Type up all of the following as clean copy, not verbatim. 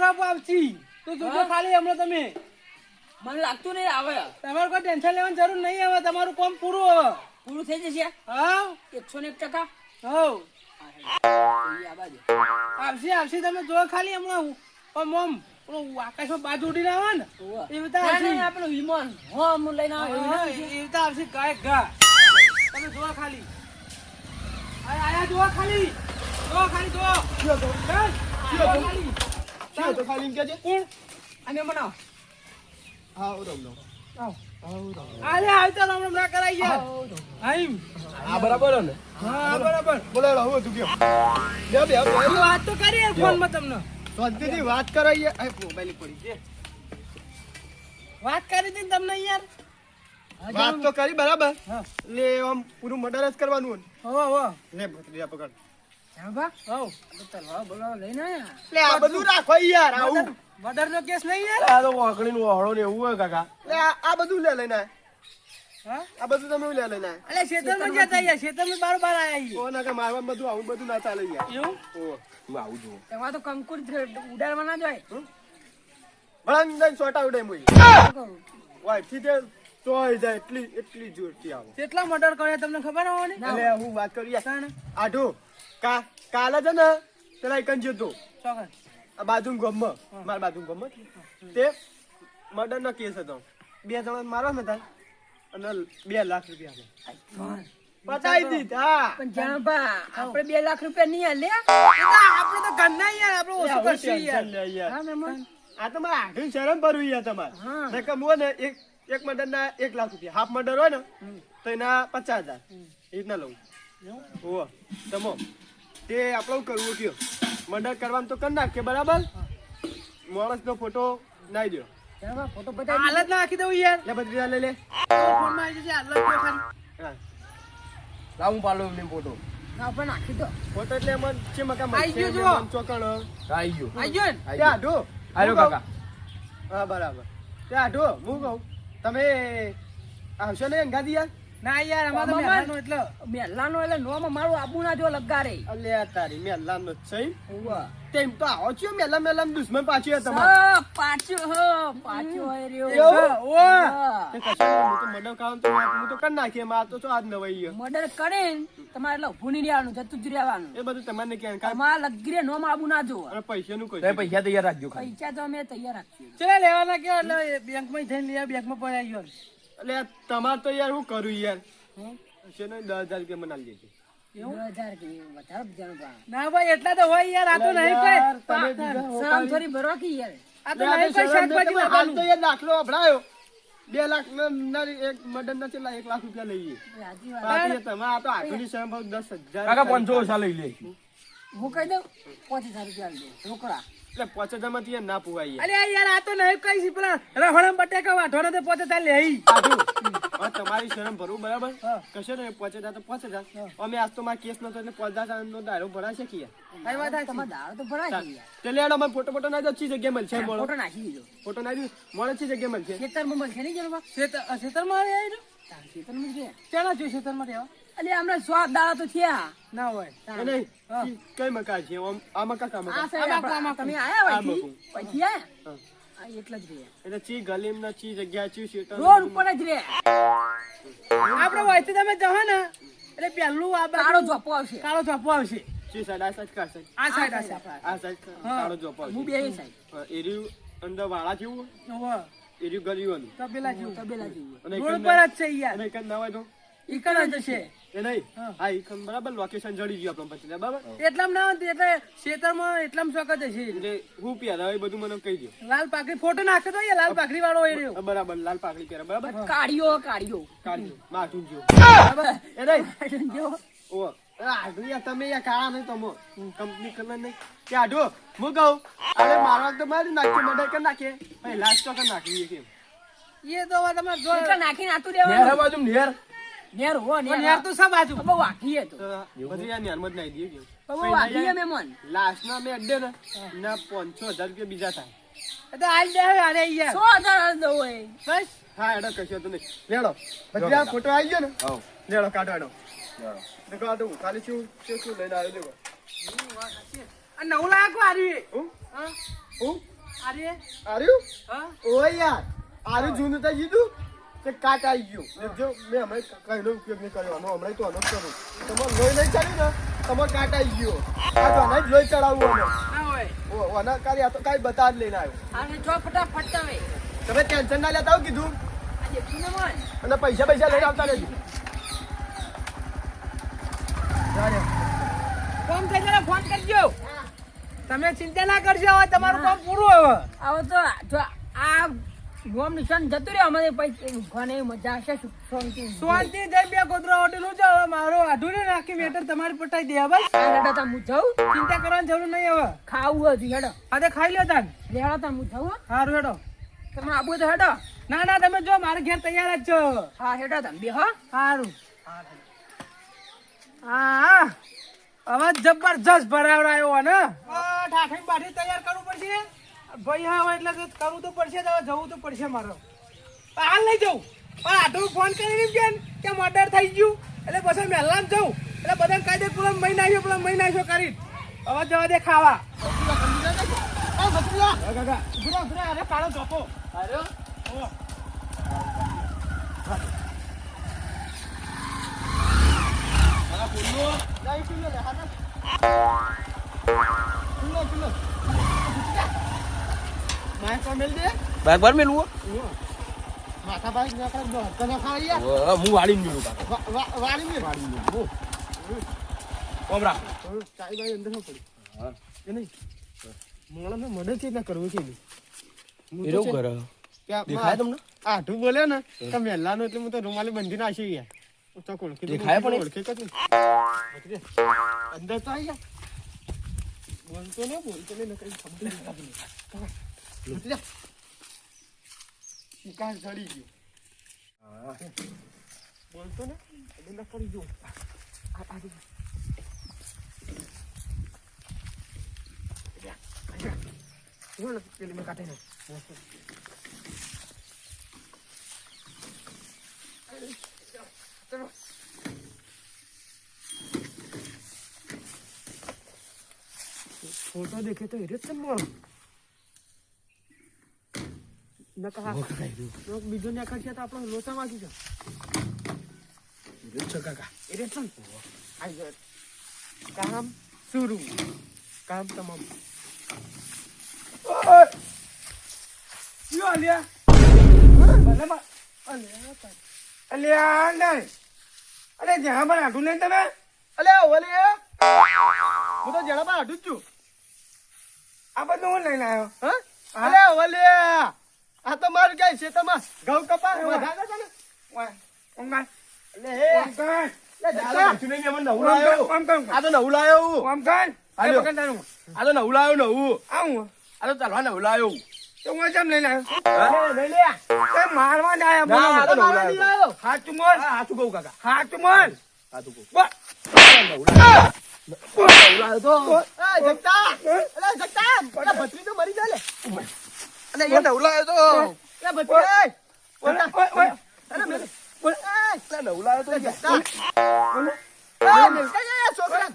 રાપ આવતી તું જોજો ખાલી હમણાં તમે મને લાગતું નહીં આવે તમારે કોઈ ટેન્શન લેવાની જરૂર નહીં હવે તમારું કામ પૂરું હવે પૂરું થઈ જશે હા 101%. હો આ બાજુ આવશે તમે જો ખાલી હમણાં ઓમ ઓમ પેલું આકાશમાં બાજુ ઉડીને આવે ને એ બધા આવશે આપણે વિમાન હોમ લઈને આવે એ બધા આવશે ગાય ગા તમે જો ખાલી આયા જો ખાલી તો ખાલી કે છે કોણ અને બનાવ હા ઓડો આલે આવતા રામ ના કરાઈ યાર હાઈમ આ બરાબર ને હા બરાબર બોલે હવે તું કયો બે વાત તો કરી ફોન માં તમને સ્વાદથી વાત કરાઈએ આ મોબાઈલ પડી છે વાત કરી હતી ને તમને યાર વાત તો કરી બરાબર હા લે આમ પૂરું મર્ડર જ કરવાનું હો હો લે ભત્રીજા પકડ જાબા હો તલવાર બોલાવ લઈને લે આ બધું રાખો યાર આવું મર્ડર નો કેસ નહીં યાર આ તો વાકડીનું વાહળો ને એવું હોય કાકા લે આ બધું લે લઈને હા આ બધું તમે લે લઈને અલે ખેતરમાં જતા યાર ખેતરમાં બાર આયા ઓ ના કે મારવા બધું આવું બધું ના ચાલે યાર એવું ઓ હું આવું છું તેમાં તો કંકુર ઉડાડવા ના જાય ભળંગ દઈને સોટા ઉડે મુઈ વાય થી તે તોય જાય એટલી જોરથી આવો કેટલા મર્ડર કર્યા તમને ખબર હોવાની એટલે હું વાત કરું યાર કાને આઢો કાલે છે ને પેલા એકન જતો ચોકન આ બાજુ ગમમાં મારા બાજુ ગમમાં તે મર્ડર નો કેસ હતો 2 જણા મારવા હતા અને 2 લાખ રૂપિયા પતાઈ દીધા પણ જાબા આપણે 2 લાખ રૂપિયા નહીં લે આપણે તો ગન્ના યાર આપણે ઓછું કરશું યાર હા મહેમાન આ તો મારે આઢું શરમ ભરવી યાર તમારે હા ને કે હું ને એક મર્ડર ના 1 લાખ રૂપિયા હાફ મર્ડર હોય ને તો એના 50,000 એ રીતના લઉં ઓ તમો તે આપણે કરવું કયો મર્ડર કરવાનું તો કરી નાખીએ બરાબર માણસ નો ફોટો નાઈ દો જાબા ફોટો બતાવી હાલત ના નાખી દઉં યાર લે બધું લઈ લે ફોન માં આવી જશે હાલત જો ખાલી હા લાવું પાલો ને ફોટો ના પણ નાખી દો ફોટો એટલે એમાં છે મકા આઈ ગયો જુઓ. ચોકણ આઈ ગયો ને તે આઢો આયો કાકા હા બરાબર તે આઢો હું કહું તમે આવશો ને અંગાથી યાર ના યાર અમારે તો મહેમાનો એટલે મેલાનો એટલે નોમ મારું આબુ ના જો લગારે અલે આ તારી મેલ્લામ નો છે ઓવા તેમ તો આવો છો મેલ્લામ દુશ્મન પાછી હે તમાર પાછો હોય રહ્યો એવું? ઓ તે કશું નહીં, હું તો મર્ડર કામ તો હું તો કરી નાખીએ માર તો છો આજ નવાઈ ગયો મર્ડર કરે ને તમારે એટલે ઉભું નહીં રહેવાનું જતું જ રહેવાનું એ બધું તમારે કે કામ તમારા લગીરે નોમ આબુ ના જોવા અને પૈસાનું કોઈ તમે પૈસા તૈયાર રાખજો ખાલી પૈસા તો અમે તૈયાર રાખીએ ચલે લેવાના કે એટલે બેંક માં જઈને લેવા બેંક માં પડાઈ ગયો એટલે તમાર તો યાર હું કરું યાર છે ને 10,000 રૂપિયા મને આલી દેજો 2000 કે વધારે જાણવા ના ભાઈ એટલા તો હોય યાર આ તો નહીં યાર, કઈ તમે બીજા શરમ થોડી ભરવા કી યાર આ તો લે, આ નહીં તો કઈ શરમ શાકભાજી નહીં, હાલ તો વાળવાનું. યાર દાખલો અભડાયો 2 લાખ ના એક મર્ડર ના છેલ્લા 1 લાખ રૂપિયા લઈએ સાચી વાત બાકી તમે આ તો આખરી શરમ ભાવ 10,000 કાકા 500 ઓછા લઈ લે હું કહી દઉં 5000 રૂપિયા લે રોકડા એટલે 5,000 માંથી યાર ના પુવાય યાર અરે યાર આ તો નહીં કઈ છે પેલા રખડમ બટેકા વાઢવાનો તો પોતે તાર લેઈ આટલું. હવે તમારી શરમ ભરવું બરાબર કશો ને 5,000 તો 5,000 અમે આજ તો મારા કેસ નતો એટલે 5,000 નો દારો ભરાશે કે યાર કઈ વાત આ તમારે દાળ તો ભરાય છે યાર તે લેડો મને ફોટો ના દો ચી જગ્યાએ મળશે બોલો ફોટો નાખી દીધો ફોટો ના દો મળે ચી જગ્યાએ મળશે ખેતરમાં મળશે નહીં જણવા ખેતરમાં આવી ખેતરમાં જ રહે ચાલો જો ખેતરમાં રહેવા એટલે હમણાં સ્વાદ દાડા તો થયા ના હોય એ નહીં કઈ મકા છે આ મકા કા મકા આ સાઈડ તમે આયા આ હોય બકું. પછી આયા આ એટલે જ રહ્યા એટલે ચી ગલીમ ના ચી જગ્યા ચી શેટર રોડ ઉપર જ રે આપડે વહીથી તમે જહો ને એટલે પેલું આ બાજુ કાળો ઝોપો આવશે કાળો ઝાપો આવશે ચી સાઈડ આ સાઈડ કા સાઈડ આ સાઈડ આ આ સાઈડ કાળો જોપ હું બે સાઈડ એર્યું અંદર વાળા જેવું સાઈડ એર્યું ગલીઓનું તબેલા જેવું તબેલા જેવું અને રોડ પર જ છે યાર અને એક ના હોય તો ઈકણ જ છે એ નહીં હા ઈ બરાબર લોકેશન જડી ગયું આપણે પછી બરાબર એટલામાં ના હોય એટલે ખેતરમાં એટલામાં શોખ જ છે એટલે હું પહેરા એ બધું મને કહી દો લાલ પાકડી ફોટો નાખે તો યાર લાલ પાકડી વાળો હોય રહ્યો બરાબર લાલ પાકડી પહેરા બરાબર કાઢ્યો કાઢ્યો કાઢજો માથું જો બરાબર એ નહીં જો ઓ આઢું યાર તમે યાર કાળા નહીં તમો કંપની કલર નહીં કે આઢો હું કહું અરે મારવા તો મારી નાખીએ મર્ડર કરી નાખીએ ભાઈ લાસ્ટ તો કરી નાખીએ કેમ એ તો હવે તમારે જો એટલે નાખીને આતું નેર રહેવાનું બાજુ નેર નેર હો નેર યાર તો સબ બાજુ બહુ વાઘીએ તો બધી યાર ન્યારમાં જ નાઈ દઈએ કેમ બહુ વાઘીએ મહેમાન લાસ્ટ ના મેં અડ્ડે ને ના 500,000 રૂપિયા બીજા થાય એ તો હાલ દે અરે યાર 100,000 દો હોય બસ હા એડો કશો તો નહીં લેડો પછી આ ફોટો આવી ગયો ને હવ લેડો કાઢો એડો દેખો આ તો ખાલી શું લઈને આવ્યો દેખો આ 9 લાખ વાળી હું હા હું અરે આર્યું હા ઓય યાર આર્યું જૂનું તો કીધું કે કાટ આવી ગયું જો મેં હમણાં કઈનો ઉપયોગ નહીં કર્યો હમણાં તો આનો જ કરું તમારે લોહી નહીં ચડ્યું ને તમારે કાટ આવી ગયો આ તો આના જ લોહી ચડાવવું અમે ના હોય આના કાર્ય આ તો કાંઈ બતા જ લઈને આવ્યો આને જો ફટાફટ તમે તમે ટેન્શન ના લેતા આવો કીધું આજે પૂનમ હોય અને પૈસા લઈને આવતા રહેજો ફોન થઈ જાય ફોન કરજો તમે ચિંતા ના કરજો હવે તમારું કામ પૂરું હવે આવો તો જો આ ગોમ નિશાન જતું રહ્યો અમારે પૈસા ઘણે મજા આવશે શાંતિ શાંતિ જઈ બે ગોદરા હોટેલ જો હવે મારો આધુને નાખી મેટર તમારી પટાઈ દે બસ હેડો તા હું જાઉં ચિંતા કરવાની જરૂર નહીં હવે ખાવું હતું હેડો આજે ખાઈ લ્યો તાન હેડો તા હું જાઉં સારું હેડો તમે આબુ તો હેડો ના ના તમે જો મારે ઘેર તૈયાર જ છો હા હેડો તમે બે હો સારું હા હવે જબરજસ્ત ભરાવડાયો ને ઠાઠી બાઠી તૈયાર કરવું પડશે ભાઈ હા એટલે તો કરવું તો પડશે હવે જવું તો પડશે મારો હાલ નહીં જવું પણ આટલું ફોન કરીને એમ કે મર્ડર થઈ ગયું એટલે પછી મહેલામ જવું એટલે બધાને કહી દે પેલો મહિના આવ્યો કરી હવે જવા દે ખાવા અરે કાળો ચોપો બાર બાર મેલું માથા ભાઈ ને આપણે તને ખાઈ હું વાળી મેલું કાકા વાળી મે ઓમ રાખ ચાઈ ભાઈ અંદર પડી હા કે નહીં મોણા મેં મદદ છે ના કરવું કે નહીં એરો કરે દેખાય તમને આઠું બોલે ને કે મેલાનો એટલે હું તો રૂમાલી બંધી નાખી ગયા તો કોણ દેખાય પણ ઓળખે કે નહીં અંદર તો આવી ગયા બોલતો ને કઈ ખબર નહીં શિકાર ચડી ગયો બોલતો ને એટલે કરી જો પેલી મેં કાઢે ચલો फोटो देखे तो इरे चमड़ न कहा लोग बीजो ने आखा तो आपण लोचा वागी जा એરો છે કાકા इरे चल आई काम शुरू काम तमाम શું આલ્યા ભલે માં અલ્યા નહીં અરે જ્યાં પણ આટું લઈને તમે અલે ઓલે હું તો જણા પર આડું જ છું આ બધું હું લઈને આવ્યો હા અલે ઓલે આ તો માર ગાય છે તમાર ઘઉં કપા વધારે છે ને ઓંગા લે હે ઓંગા લે દાદા કશું નહીં મને નવું લાયો ઓમ કામ આ તો નવું લાયો હું ઓમ કામ હાલો. પકડાનું આ તો નવું લાયો નવું આવું આ તો ચાલવા નવું લાયો તો હું કેમ લઈને આવ્યો લે લે તે મારવા જ આયા ના, આ તો બોલો નવું લાયો. હાચું બોલ હાચું કહું કાકા હાચું બોલ હાચું કહું બોલ નવું લાયો તો એ જગતા અલે જગતા અલે ભત્રી તો મરી જાય લે અને એ નવું લાયો તો એ ભત્રી ઓય ઓય અલે મે બોલ એટલે નવું લાયો તો જગતા બોલ એ છોકરા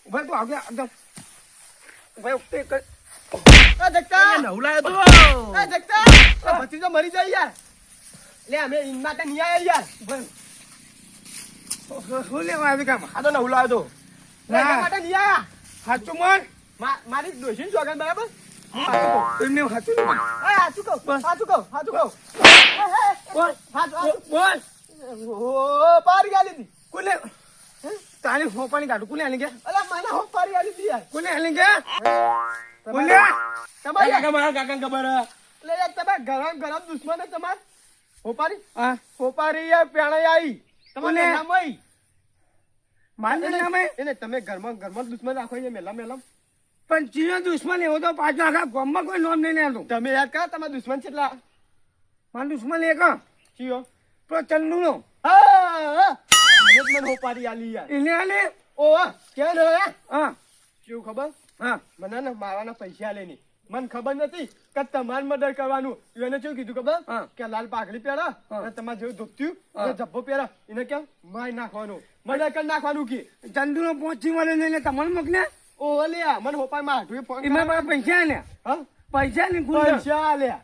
ભાઈ તું આગળ આગળ ભાઈ ઉઠે કર એ જગતા નવું લાયો તો એ જગતા એ ભત્રી તો મરી જાય યાર લે અમે ઇન માટે નહીં આયા યાર ભાઈ શું લેવા આવી કામ આ તો નવું લાયો તો એના માટે નહીં આયા હાચું બોલ મારી ડોશીની જોગન બરાબર એમને હાચું બોલ એ હાચું કહું બોલ હાચું બોલ ઓ પારી આલી દી કોને તારી હોપાની કાઢું કોને આલી ગયા અલા મને હો પારી આલી દી યાર કોને આલી ગયા કોને તમારે કાકા મારા કાકા ખબર હે. લે યાર તમે ગરમ ગરમ દુશ્મન હે તમાર હોપારી હા હોપારી યાર પ્યાણાઈ આવી કોને? તમારે નામ આઈ મારું નામે એને તમે ઘરમાં ઘરમાં દુશ્મન રાખો છે મેલા મેલા પણ ચીનો દુશ્મન એવો તો પાછો આખા ગામમાં કોઈ નોમ નહીં લેતો તમે યાદ કા તમારા દુશ્મન કેટલા મારો દુશ્મન એક ચિયો તો ચંદુનો હા મને હોપારી આલી યાર એને આલે ઓ કેમ રે હા કેવું ખબર હા મને ને મારવાના પૈસા લે ની મને ખબર નથી કે તમારે મર્ડર કરવાનું એને શું કીધું ખબર હા. કે લાલ પાઘડી પહેરા હા. અને તમારે જેવું ધોત્યું હા. અને જબ્બો પહેરા એને કેમ મારી નાખવાનું મર્ડર કરી નાખવાનું કે ચંદુનો પહોંચી મળે નહીં એટલે તમને મોકલે ઓ લે મને હોપાઈ માં હાટુએ ફોન એમાં મારા પૈસા આલ્યા હા પૈસા ની ગુંડા પૈસા આલ્યા.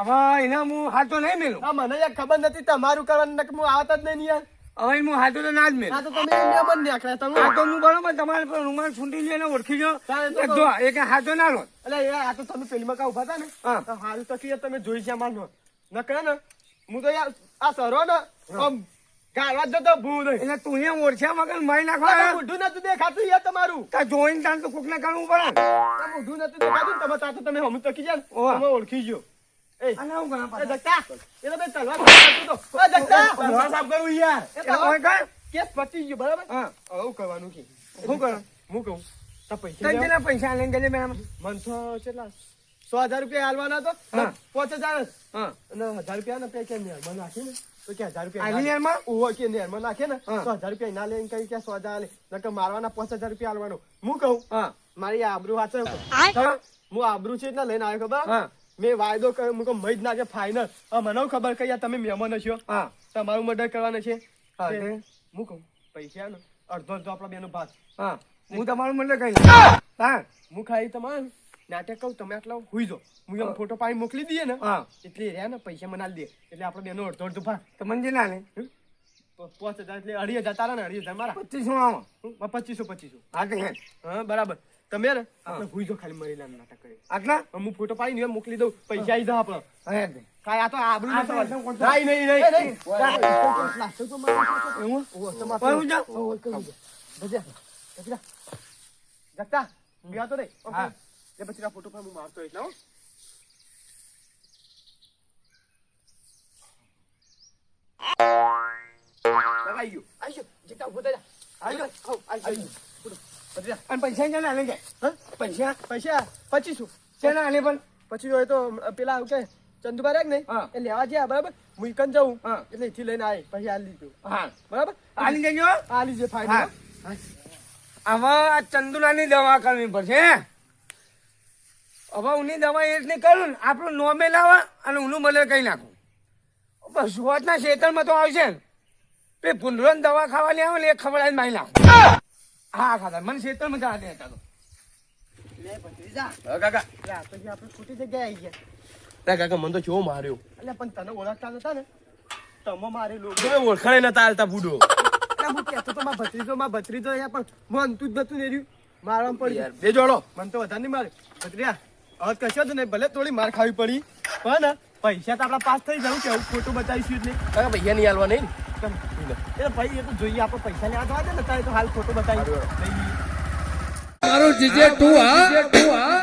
હવે એને હું હાથો નહીં મેલું. આ મને યાર ખબર નથી તમારું કરવાનું નકર હું આવતા જ નહીં યાર. હવે હું હાથો તો ના જ મેલું. આ તો તમે એમને મન નાખ્યા તમે. આ તો હું બરોબર તમારે પર રૂમાલ છૂટી લઈને ઓળખી ગયો. ચાલે તો એક જો એક હાથો ના લો. અલે યાર આ તો તમે પેલીમાં કા ઉભા હતા ને હા. તો હાલ તો કે તમે જોઈ છે મારનો નકર ને હું તો યાર આ સરો ને આમ ગાળવા જ જતો ભૂ નહીં. એટલે તું અહીંયા ઓળખ્યા વગર મારી આ તો નાખવા મોઢું નતું દેખાતું યાર તમારું. તા જોઈને તાર તો કોકને કરવું પડે. આ મોઢું નતું દેખાતું ને તમે તાર તો તમે હમું તકી જાય ને ઓવા. તમે ઓળખી ગયો. એ અને હું કરા એ પાછા? જગતા એ તો બે તલવાર કાઢતો તો. એ જગતા તલવાર સાફ કરું યાર. એ એટલે ઓય તલવાર કર. કેસ પતી ગયો બરાબર. હા. હવે હું કરવાનું કે શું કરો? હું કહું તો પૈસા તઈ લેવા. જેના પૈસા લઈને ગયેલી મેડમ. મન તો કેટલા 100,000 રૂપિયા હાલવાના તો હા. 5,000 જ. હા. અને 1,000 રૂપિયા ને પૈસા નેરમાં નાખી ને તો કે 1,000 રૂપિયા આની નેરમાં? ઓહો કે નેરમાં નાખે ને હા. તો 1,000 રૂપિયા ના લઈને કઈ કે 100,000 લે નકર મારવાના 5,000 રૂપિયા હાલવાનો. હું કહું હા. મારી આબરૂ વાંચો હા. હું આબરૂ છે એટલે લઈને આવ્યો ખબર હા. મેં વાયદો કર્યો મુકો મજ નાખે ફાઇનલ. મને ખબર કે યાર તમે મહેમાન છો હા. તમારું મર્ડર કરવાનું છે. હા, તે તે? હું કહું પૈસા ને અડધો અડધો આપણા બેનો ભાગ. હા. હું તમારું મને કઈ હા. હું ખાઈ તમારે નાટક કહું તમે આટલા હુઈ જો હું એમ ફોટો પાડી મોકલી દઈએ ને હા. એટલે રહ્યા ને પૈસા મને આલી દે એટલે આપણે બેનો અડધો અડધો ભાગ. તો મને ના લે 5,000 એટલે 2,500 તારા ને 2,500 મારા. 25 આવો. 2500. હા તો હેડ. હા બરાબર તમે ને આપણે હુઈ જો ખાલી મરી નાટક કરી આટલા હું ફોટો પાડીને એમ મોકલી દઉં પૈસા આવી જાય આપણો. હેડ. કાંઈ આ તો આબરૂ આ નતો તો વાળો. એકદમ કોણસો. નહીં નહીં પ્લાસ્ટર તો મારે એવું? ઓહો, તમારે ઓય, હું જાઉં? ઓહો, કહી દે. ભજીયા, જગતા, બેહો તો નહીં. હા. એ પછી આ ફોટો પર હું મારતો એટલે હો. આવી ગયું. જગતા ઉભો થઈ જા. આવી ગયો. આવ, આવી ગયું. ફોટો. ભજીયા. અને પૈસા ક્યાં આલે કે હા? પૈસા પૈસા 2500. ક્યાં આલે પણ પછી હોય તો પેલા કે ચંદુભાઈ રાખ નહીં હા. એ લેવા ગયા બરાબર હું ઈકન જાઉં હા. એટલે અહીંથી લઈને આવી પછી આ લીધું હા બરાબર આલી દેજો. આ લીધે હા. ફાઇનલ. હવે આ ચંદુલાની દવા કરવી પડશે હવે ઉની દવા એટલી કરું ને આપણું નોમે લાવવા અને ઉનું મળે કઈ નાખું બસ સુરતના ખેતરમાં તો આવશે ને તે પુનરોન દવા ખાવાની આવે ને એ ખબર મારી નાખું હા ખાતા મને ખેતરમાં જવા દે ચાલો લે ભત્રીજા હા કાકા. આ તો જે આપણે ખોટી જગ્યાએ આવી ગયા ના કાકા મને તો કેવો માર્યો. એટલે પણ તને ઓળખતા નતા ને તમે મારેલું તમે ઓળખાણે નતા હાલતા બુડો. એટલે હું કહેતો તો મારા ભત્રીજો યાર પણ મનતું જ નતું ને રહ્યું મારવામાં પડી યાર બે જોડો. મને તો વધારે નહીં મારે ભત્રીજા હવે કશો જ નહીં ભલે થોડી માર ખાવી પડી પણ પૈસા તો આપણા પાસ થઈ જવું કેવું ખોટું બતાવીશું એટલે કાકા પૈસા નહીં હાલવા નહીં. એ ભાઈ એ તો જોઈએ આપણે પૈસા લેવા જવા દે ને તારે તો હાલ ખોટું બતાવી સારું. નહીં મારું જીજે તું હા